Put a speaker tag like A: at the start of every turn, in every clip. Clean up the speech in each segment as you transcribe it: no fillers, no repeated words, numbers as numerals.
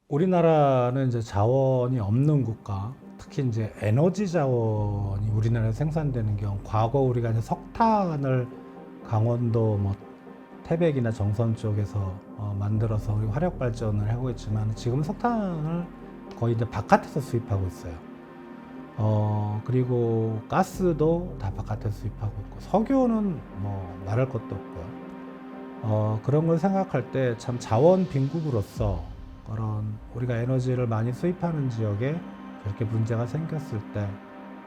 A: 우리나라는 이제 자원이 없는 국가, 특히 이제 에너지 자원이 우리나라에 생산되는 경우, 과거 우리가 이제 석탄을 강원도 뭐 태백이나 정선 쪽에서 만들어서 우리 화력 발전을 하고 있지만 지금 석탄을 거의 이제 바깥에서 수입하고 있어요. 그리고 가스도 다 바깥에서 수입하고 있고 석유는 뭐 말할 것도 없고요. 그런 걸 생각할 때 참 자원 빈국으로서 그런 우리가 에너지를 많이 수입하는 지역에 저렇게 문제가 생겼을 때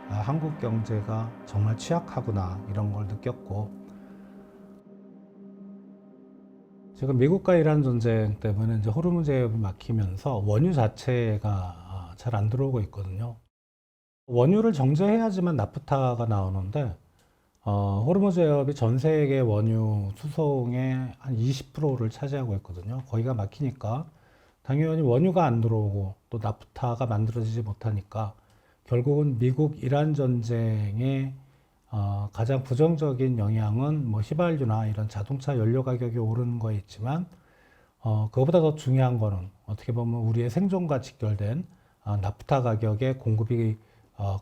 A: 한국 경제가 정말 취약하구나 이런 걸 느꼈고, 지금 미국과 이란 전쟁 때문에 이제 호르무즈 해협이 막히면서 원유 자체가 잘 안 들어오고 있거든요. 원유를 정제해야지만 나프타가 나오는데 호르무즈 해협이 전 세계 원유 수송의 한 20%를 차지하고 있거든요. 거기가 막히니까 당연히 원유가 안 들어오고 또 나프타가 만들어지지 못하니까 결국은 미국 이란 전쟁의 가장 부정적인 영향은 뭐 휘발유나 이런 자동차 연료 가격이 오르는 거에 있지만 그거보다 더 중요한 거는 어떻게 보면 우리의 생존과 직결된 나프타 가격의 공급이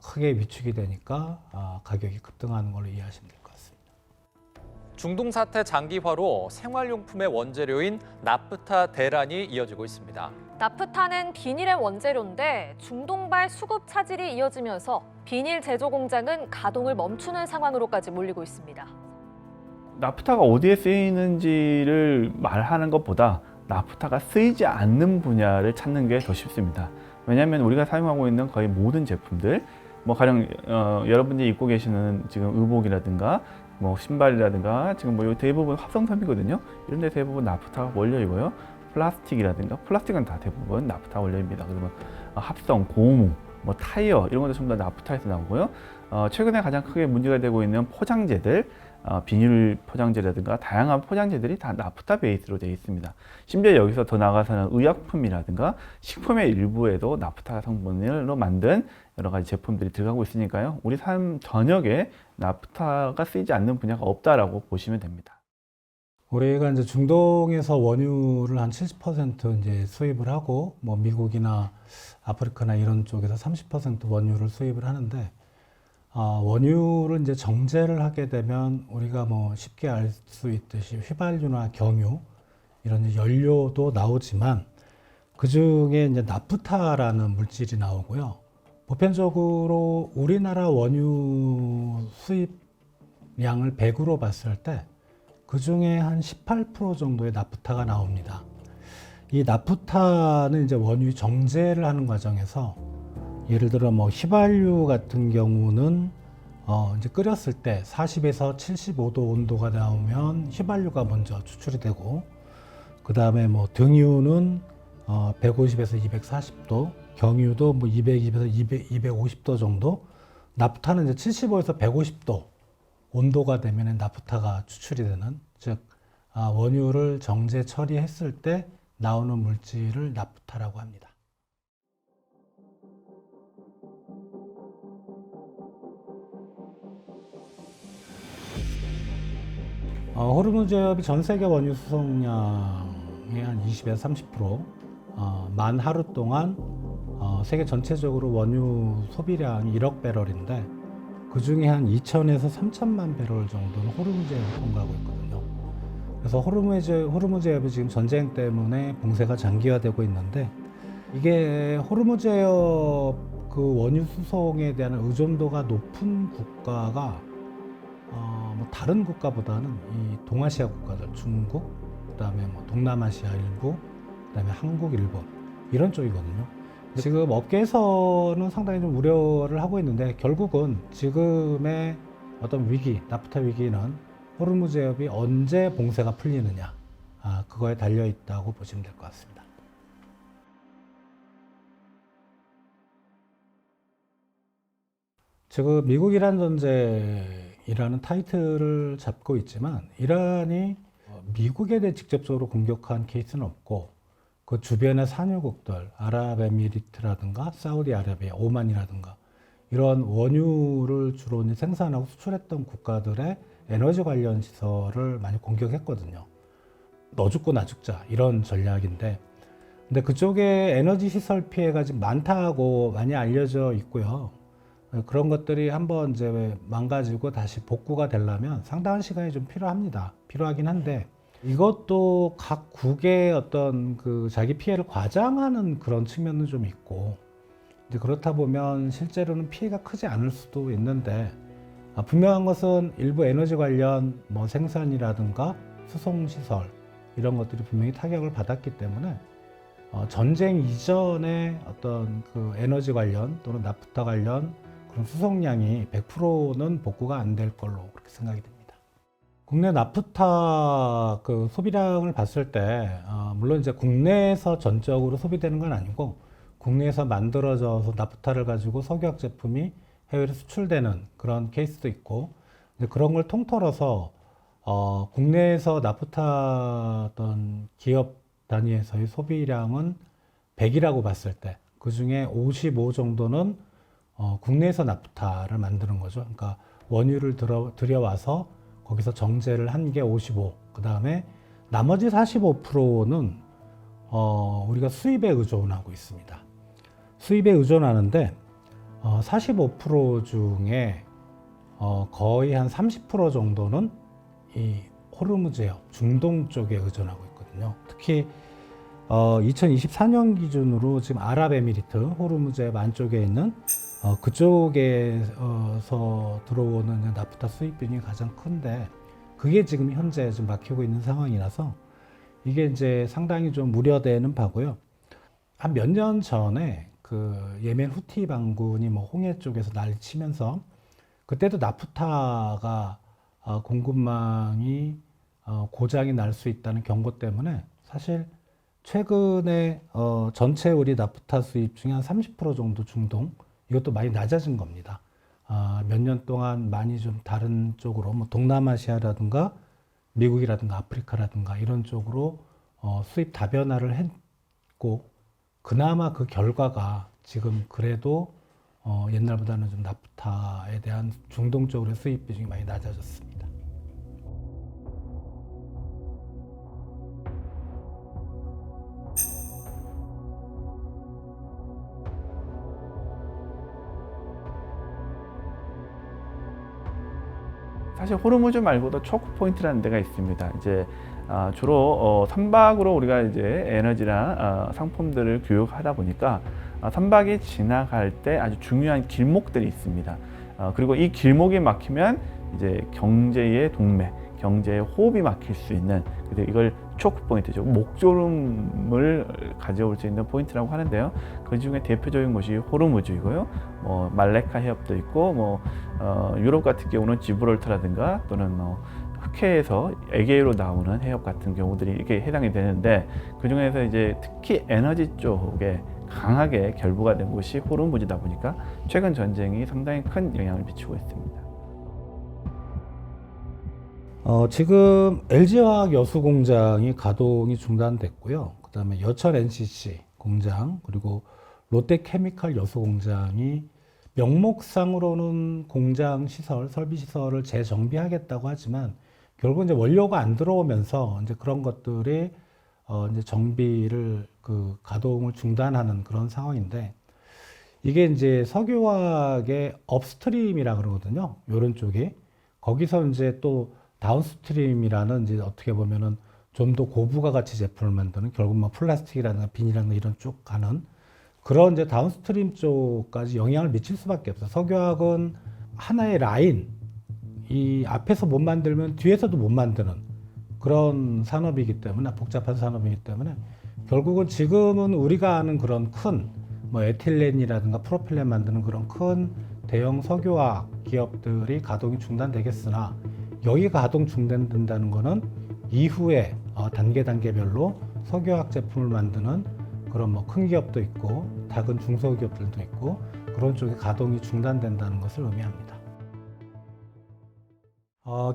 A: 크게 위축이 되니까 가격이 급등하는 걸로 이해하시면 될 것 같습니다.
B: 중동 사태 장기화로 생활용품의 원재료인 나프타 대란이 이어지고 있습니다.
C: 나프타는 비닐의 원재료인데 중동발 수급 차질이 이어지면서 비닐 제조 공장은 가동을 멈추는 상황으로까지 몰리고 있습니다.
D: 나프타가 어디에 쓰이는지를 말하는 것보다 나프타가 쓰이지 않는 분야를 찾는 게 더 쉽습니다. 왜냐하면 우리가 사용하고 있는 거의 모든 제품들, 뭐 가령 여러분들이 입고 계시는 지금 의복이라든가 뭐 신발이라든가 지금 뭐 대부분 합성섬이거든요. 이런 데 대부분 나프타가 원료이고요. 플라스틱이라든가 플라스틱은 다 대부분 나프타 원료입니다. 그러면 합성, 고무, 뭐 타이어 이런 것도 전부 다 나프타에서 나오고요. 최근에 가장 크게 문제가 되고 있는 포장재들, 비닐 포장재라든가 다양한 포장재들이 다 나프타 베이스로 되어 있습니다. 심지어 여기서 더 나아가서는 의약품이라든가 식품의 일부에도 나프타 성분으로 만든 여러 가지 제품들이 들어가고 있으니까요. 우리 삶 전역에 나프타가 쓰이지 않는 분야가 없다라고 보시면 됩니다.
A: 우리가 이제 중동에서 원유를 한 70% 이제 수입을 하고, 뭐 미국이나 아프리카나 이런 쪽에서 30% 원유를 수입을 하는데, 원유를 이제 정제를 하게 되면 우리가 뭐 쉽게 알 수 있듯이 휘발유나 경유 이런 이제 연료도 나오지만 그 중에 이제 나프타라는 물질이 나오고요. 보편적으로 우리나라 원유 수입량을 100으로 봤을 때 그 중에 한 18% 정도의 나프타가 나옵니다. 이 나프타는 이제 원유 정제를 하는 과정에서 예를 들어 뭐 휘발유 같은 경우는 이제 끓였을 때 40에서 75도 온도가 나오면 휘발유가 먼저 추출이 되고, 그 다음에 뭐 등유는 150에서 240도, 경유도 뭐 220에서 250도 정도, 나프타는 이제 75에서 150도 온도가 되면 나프타가 추출이 되는, 즉 원유를 정제 처리했을 때 나오는 물질을 나프타라고 합니다. 호르무즈 해협이 전 세계 원유 수송량의 한 20에서 30%, 만 하루 동안 세계 전체적으로 원유 소비량이 1억 배럴인데 그 중에 한 2천에서 3천만 배럴 정도는 호르무즈 해협을 통과하고 있거든요. 그래서 호르무즈 해협이 지금 전쟁 때문에 봉쇄가 장기화되고 있는데, 이게 호르무즈 해협 그 원유 수송에 대한 의존도가 높은 국가가 뭐 다른 국가보다는 이 동아시아 국가들, 중국, 그다음에 뭐 동남아시아 일부, 그다음에 한국, 일본 이런 쪽이거든요. 지금 업계에서는 상당히 좀 우려를 하고 있는데 결국은 지금의 어떤 위기, 나프타 위기는 호르무즈 해협이 언제 봉쇄가 풀리느냐, 그거에 달려 있다고 보시면 될 것 같습니다. 지금 미국 이란 전쟁이라는 타이틀을 잡고 있지만 이란이 미국에 대해 직접적으로 공격한 케이스는 없고, 그 주변의 산유국들, 아랍에미리트라든가 사우디아라비아, 오만이라든가 이런 원유를 주로 생산하고 수출했던 국가들의 에너지 관련 시설을 많이 공격했거든요. 너 죽고 나 죽자 이런 전략인데, 근데 그쪽에 에너지 시설 피해가 지금 많다고 많이 알려져 있고요. 그런 것들이 한번 이제 망가지고 다시 복구가 되려면 상당한 시간이 좀 필요합니다. 필요하긴 한데 이것도 각 국의 어떤 그 자기 피해를 과장하는 그런 측면은 좀 있고 이제 그렇다 보면 실제로는 피해가 크지 않을 수도 있는데 분명한 것은 일부 에너지 관련 뭐 생산이라든가 수송 시설 이런 것들이 분명히 타격을 받았기 때문에 전쟁 이전의 어떤 그 에너지 관련 또는 나프타 관련 그런 수송량이 100%는 복구가 안 될 걸로 그렇게 생각이 됩니다. 국내 나프타 그 소비량을 봤을 때 물론 이제 국내에서 전적으로 소비되는 건 아니고 국내에서 만들어져서 나프타를 가지고 석유화학 제품이 해외로 수출되는 그런 케이스도 있고 이제 그런 걸 통틀어서 국내에서 나프타 어떤 기업 단위에서의 소비량은 100이라고 봤을 때 그 중에 55 정도는 국내에서 나프타를 만드는 거죠. 그러니까 원유를 들여와서 거기서 정제를 한 게 55, 그 다음에 나머지 45%는 우리가 수입에 의존하고 있습니다. 수입에 의존하는데 45% 중에 거의 한 30% 정도는 이 호르무즈해협, 중동 쪽에 의존하고 있거든요. 특히 2024년 기준으로 지금 아랍에미리트, 호르무즈해협 안쪽에 있는 그쪽에서 들어오는 나프타 수입 비중이 가장 큰데 그게 지금 현재 좀 막히고 있는 상황이라서 이게 이제 상당히 좀 우려되는 바고요. 한 몇 년 전에 그 예멘 후티 반군이 뭐 홍해 쪽에서 난리치면서 그때도 나프타가 공급망이 고장이 날 수 있다는 경고 때문에 사실 최근에 전체 우리 나프타 수입 중에 한 30% 정도 중동 이것도 많이 낮아진 겁니다. 몇 년 동안 많이 좀 다른 쪽으로 뭐 동남아시아라든가 미국이라든가 아프리카라든가 이런 쪽으로 수입 다변화를 했고 그나마 그 결과가 지금 그래도 옛날보다는 좀 나프타에 대한 중동 쪽으로의 수입 비중이 많이 낮아졌습니다.
D: 사실 호르무즈 말고도 초크 포인트라는 데가 있습니다. 이제 주로 선박으로 우리가 이제 에너지나 상품들을 교육하다 보니까 선박이 지나갈 때 아주 중요한 길목들이 있습니다. 그리고 이 길목이 막히면 이제 경제의 동맥, 경제의 호흡이 막힐 수 있는 이걸 초크 포인트죠. 목조름을 가져올 수 있는 포인트라고 하는데요. 그 중에 대표적인 곳이 호르무즈이고요. 뭐 말레카 해협도 있고, 뭐 유럽 같은 경우는 지브롤터라든가 또는 흑해에서 에게이로 나오는 해협 같은 경우들이 이렇게 해당이 되는데 그 중에서 이제 특히 에너지 쪽에 강하게 결부가 된 곳이 호르무즈다 보니까 최근 전쟁이 상당히 큰 영향을 미치고 있습니다.
A: 지금 LG화학 여수 공장이 가동이 중단됐고요. 그 다음에 여천 NCC 공장 그리고 롯데케미칼 여수 공장이 명목상으로는 공장 시설, 설비 시설을 재정비하겠다고 하지만 결국 이제 원료가 안 들어오면서 이제 그런 것들이 이제 정비를 가동을 중단하는 그런 상황인데 이게 이제 석유화학의 업스트림이라 그러거든요. 이런 쪽이 거기서 이제 또 다운스트림이라는 이제 어떻게 보면은 좀 더 고부가 가치 제품을 만드는 결국 뭐 플라스틱이라든가 비닐이라든가 이런 쪽 가는 그런 이제 다운스트림 쪽까지 영향을 미칠 수밖에 없어요. 석유화학은 하나의 라인, 이 앞에서 못 만들면 뒤에서도 못 만드는 그런 산업이기 때문에 복잡한 산업이기 때문에 결국은 지금은 우리가 아는 그런 큰 뭐 에틸렌이라든가 프로필렌 만드는 그런 큰 대형 석유화학 기업들이 가동이 중단되겠으나 여기가 가동 중단된다는 거는 이후에 단계별로 석유화학 제품을 만드는 그런 뭐 큰 기업도 있고 작은 중소기업들도 있고 그런 쪽에 가동이 중단된다는 것을 의미합니다.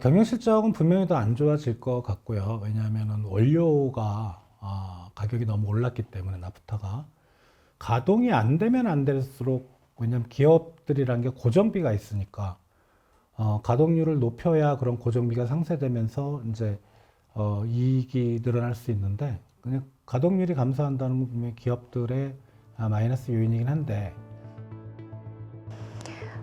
A: 경영 실적은 분명히 더 안 좋아질 것 같고요. 왜냐하면 원료가 가격이 너무 올랐기 때문에 나프타가 가동이 안 되면 안 될수록 왜냐하면 기업들이란 게 고정비가 있으니까 가동률을 높여야 그런 고정비가 상쇄되면서 이제 이익이 늘어날 수 있는데 그냥 가동률이 감소한다는 건 분명히 기업들의 마이너스 요인이긴 한데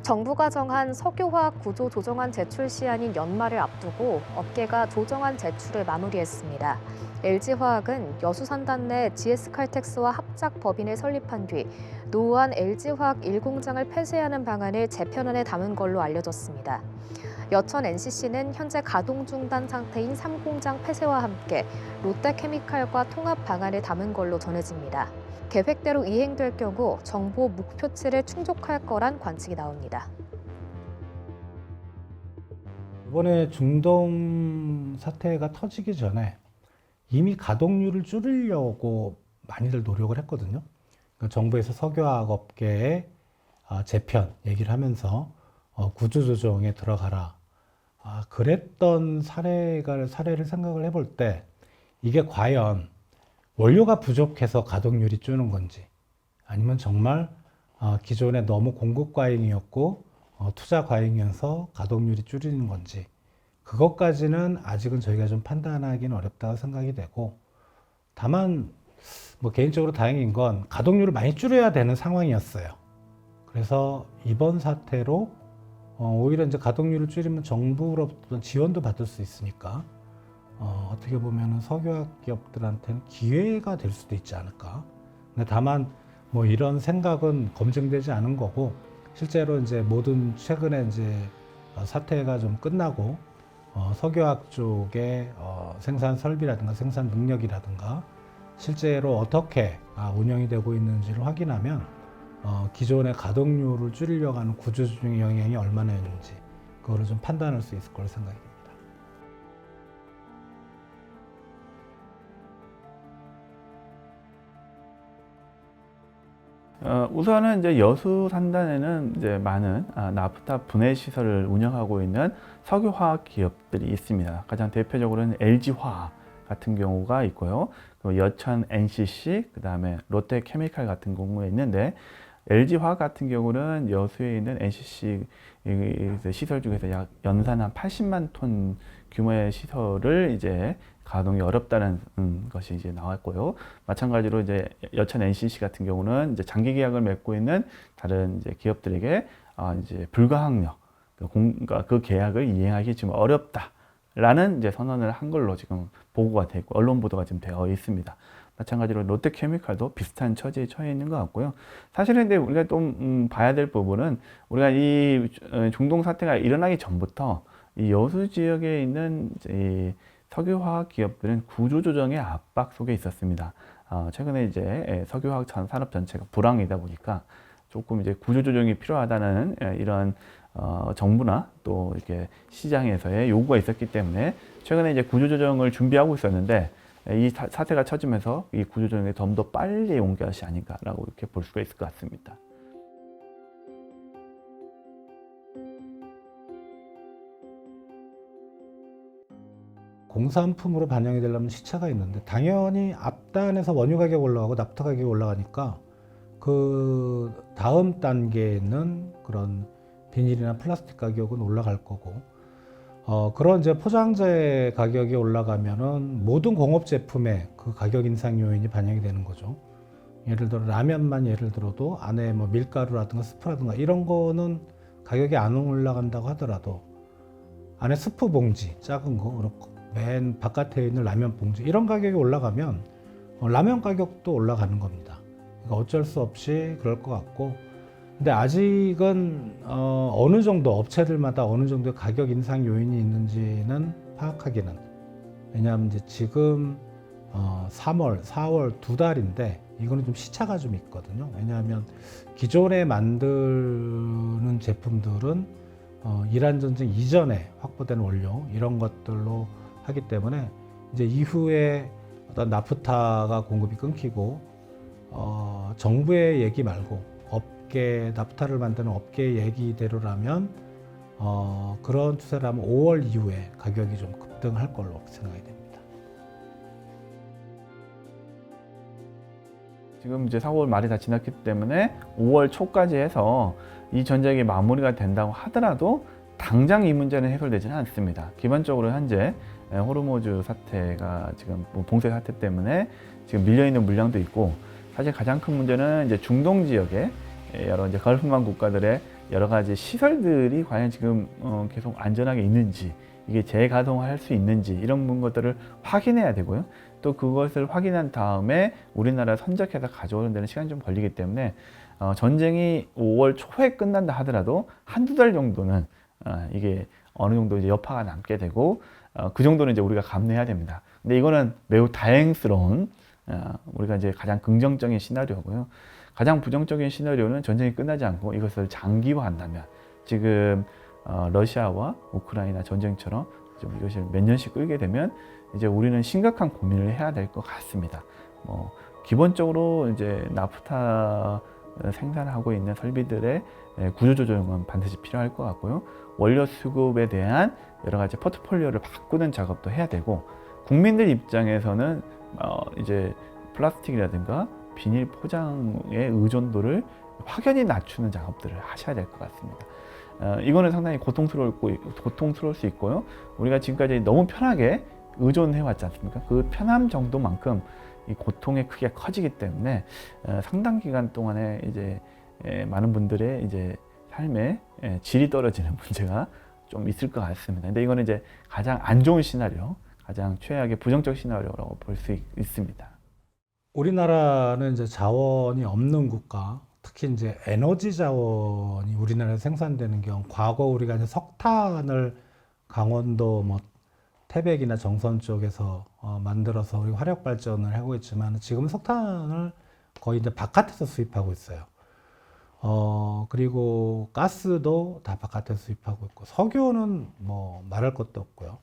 C: 정부가 정한 석유화학 구조 조정안 제출 시한인 연말을 앞두고 업계가 조정안 제출을 마무리했습니다. LG화학은 여수산단 내 GS칼텍스와 합작 법인을 설립한 뒤 노후한 LG화학 1공장을 폐쇄하는 방안을 재편안에 담은 걸로 알려졌습니다. 여천 NCC는 현재 가동 중단 상태인 3공장 폐쇄와 함께 롯데케미칼과 통합 방안을 담은 걸로 전해집니다. 계획대로 이행될 경우 정부 목표치를 충족할 거란 관측이 나옵니다.
A: 이번에 중동 사태가 터지기 전에 이미 가동률을 줄이려고 많이들 노력을 했거든요. 그러니까 정부에서 석유화학 업계의 재편 얘기를 하면서 구조조정에 들어가라. 그랬던 사례를 생각을 해볼 때 이게 과연 원료가 부족해서 가동률이 줄는 건지 아니면 정말 기존에 너무 공급 과잉이었고 투자 과잉이어서 가동률이 줄이는 건지 그것까지는 아직은 저희가 좀 판단하기는 어렵다고 생각이 되고 다만 뭐 개인적으로 다행인 건 가동률을 많이 줄여야 되는 상황이었어요. 그래서 이번 사태로 오히려 이제 가동률을 줄이면 정부로부터 지원도 받을 수 있으니까 어떻게 보면 석유화학 기업들한테는 기회가 될 수도 있지 않을까. 근데 다만 뭐 이런 생각은 검증되지 않은 거고 실제로 이제 모든 최근에 이제 사태가 좀 끝나고 석유화학 쪽의 생산 설비라든가 생산 능력이라든가 실제로 어떻게 운영이 되고 있는지를 확인하면 기존의 가동률을 줄이려고 하는 구조조정의 영향이 얼마나 있는지 그거를 좀 판단할 수 있을 거로 생각합니다.
D: 우선은 이제 여수 산단에는 이제 많은 나프타 분해 시설을 운영하고 있는 석유화학 기업들이 있습니다. 가장 대표적으로는 LG화학 같은 경우가 있고요. 그리고 여천 NCC, 그다음에 롯데케미칼 같은 경우에 있는데 LG화학 같은 경우는 여수에 있는 NCC 시설 중에서 약 연산 한 80만 톤 규모의 시설을 이제 가동이 어렵다는 것이 이제 나왔고요. 마찬가지로 이제 여천 NCC 같은 경우는 이제 장기 계약을 맺고 있는 다른 이제 기업들에게 이제 불가항력, 그러니까 그 계약을 이행하기 지금 어렵다라는 이제 선언을 한 걸로 지금 보고가 되고 언론 보도가 지금 되어 있습니다. 마찬가지로 롯데케미칼도 비슷한 처지에 처해 있는 것 같고요. 사실은 근데 우리가 또 봐야 될 부분은 우리가 이 중동 사태가 일어나기 전부터 이 여수 지역에 있는 이 석유화학 기업들은 구조조정의 압박 속에 있었습니다. 최근에 이제 석유화학 산업 전체가 불황이다 보니까 조금 이제 구조조정이 필요하다는 이런 정부나 또 이렇게 시장에서의 요구가 있었기 때문에 최근에 이제 구조조정을 준비하고 있었는데 이 사태가 터지면서 이 구조조정에 좀 더 빨리 온 것이 아닌가라고 이렇게 볼 수가 있을 것 같습니다.
A: 공산품으로 반영이 되려면 시차가 있는데 당연히 앞단에서 원유 가격이 올라가고 나프타 가격이 올라가니까 그 다음 단계는 그런 비닐이나 플라스틱 가격은 올라갈 거고 그런 이제 포장재 가격이 올라가면은 모든 공업 제품에 그 가격 인상 요인이 반영이 되는 거죠. 예를 들어 라면만 예를 들어도 안에 뭐 밀가루라든가 스프라든가 이런 거는 가격이 안 올라간다고 하더라도 안에 스프 봉지 작은 거 그렇고 맨 바깥에 있는 라면 봉지 이런 가격이 올라가면 라면 가격도 올라가는 겁니다. 그러니까 어쩔 수 없이 그럴 것 같고 근데 아직은 어느 정도 업체들마다 어느 정도의 가격 인상 요인이 있는지는 파악하기는 왜냐하면 이제 지금 3월, 4월 두 달인데 이거는 좀 시차가 좀 있거든요. 왜냐하면 기존에 만드는 제품들은 이란 전쟁 이전에 확보된 원료 이런 것들로 하기 때문에 이제 이후에 어떤 나프타가 공급이 끊기고 정부의 얘기 말고 업계 나프타를 만드는 업계 얘기대로라면 그런 추세라면 5월 이후에 가격이 좀 급등할 걸로 생각이 됩니다.
D: 지금 이제 4월 말이 다 지났기 때문에 5월 초까지 해서 이 전쟁이 마무리가 된다고 하더라도 당장 이 문제는 해결되지는 않습니다. 기본적으로 현재 호르무즈 사태가 지금 뭐 봉쇄 사태 때문에 지금 밀려 있는 물량도 있고, 사실 가장 큰 문제는 이제 중동 지역에 여러 이제 걸프만 국가들의 여러 가지 시설들이 과연 지금 계속 안전하게 있는지, 이게 재가동할 수 있는지 이런 것들을 확인해야 되고요. 또 그것을 확인한 다음에 우리나라 선적해서 가져오는 데는 시간이 좀 걸리기 때문에 전쟁이 5월 초에 끝난다 하더라도 한두 달 정도는 이게 어느 정도 이제 여파가 남게 되고, 그 정도는 이제 우리가 감내해야 됩니다. 근데 이거는 매우 다행스러운 우리가 이제 가장 긍정적인 시나리오고요. 가장 부정적인 시나리오는 전쟁이 끝나지 않고 이것을 장기화한다면, 지금 러시아와 우크라이나 전쟁처럼 좀 이것을 몇 년씩 끌게 되면 이제 우리는 심각한 고민을 해야 될 것 같습니다. 뭐 기본적으로 이제 나프타 생산하고 있는 설비들의 구조조정은 반드시 필요할 것 같고요. 원료 수급에 대한 여러 가지 포트폴리오를 바꾸는 작업도 해야 되고, 국민들 입장에서는 이제 플라스틱이라든가 비닐 포장의 의존도를 확연히 낮추는 작업들을 하셔야 될 것 같습니다. 이거는 상당히 고통스러울 수 있고요. 우리가 지금까지 너무 편하게 의존해 왔지 않습니까? 그 편함 정도만큼 이 고통의 크기가 커지기 때문에 상당 기간 동안에 이제 많은 분들의 이제 삶의 질이 떨어지는 문제가 좀 있을 것 같습니다. 근데 이거는 이제 가장 안 좋은 시나리오, 가장 최악의 부정적 시나리오라고 볼 수 있습니다.
A: 우리나라는 이제 자원이 없는 국가, 특히 이제 에너지 자원이 우리나라에 생산되는 경우, 과거 우리가 이제 석탄을 강원도 뭐 태백이나 정선 쪽에서 만들어서 우리 화력 발전을 하고 있지만, 지금 석탄을 거의 이제 바깥에서 수입하고 있어요. 그리고 가스도 다 바깥에서 수입하고 있고, 석유는 뭐 말할 것도 없고요.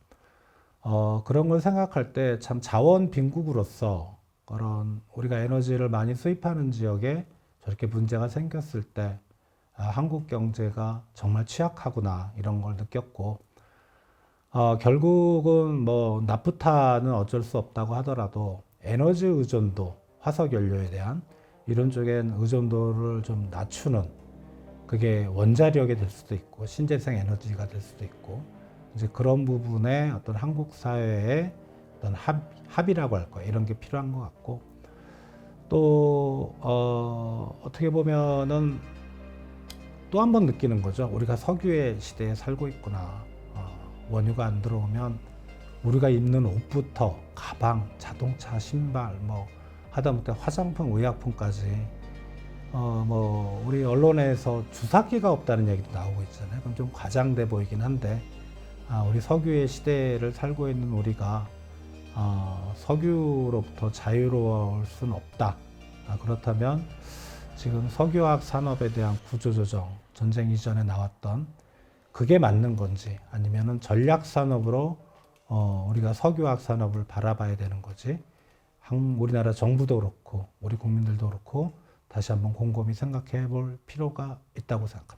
A: 그런 걸 생각할 때 참 자원 빈국으로서 그런 우리가 에너지를 많이 수입하는 지역에 저렇게 문제가 생겼을 때 한국 경제가 정말 취약하구나, 이런 걸 느꼈고, 결국은 뭐 나프타는 어쩔 수 없다고 하더라도 에너지 의존도, 화석 연료에 대한 이런 쪽엔 의존도를 좀 낮추는, 그게 원자력이 될 수도 있고 신재생 에너지가 될 수도 있고, 이제 그런 부분에 어떤 한국 사회의 어떤 합의라고 할까요? 이런 게 필요한 것 같고, 또 어떻게 보면은 또 한 번 느끼는 거죠. 우리가 석유의 시대에 살고 있구나. 원유가 안 들어오면 우리가 입는 옷부터 가방, 자동차, 신발, 뭐 하다못해 화장품, 의약품까지 뭐 우리 언론에서 주사기가 없다는 얘기도 나오고 있잖아요. 그럼 좀 과장돼 보이긴 한데, 우리 석유의 시대를 살고 있는 우리가 석유로부터 자유로울 수는 없다. 그렇다면 지금 석유화학 산업에 대한 구조조정, 전쟁 이전에 나왔던 그게 맞는 건지, 아니면은 전략 산업으로 우리가 석유화학 산업을 바라봐야 되는 거지, 우리나라 정부도 그렇고 우리 국민들도 그렇고 다시 한번 곰곰이 생각해 볼 필요가 있다고 생각합니다.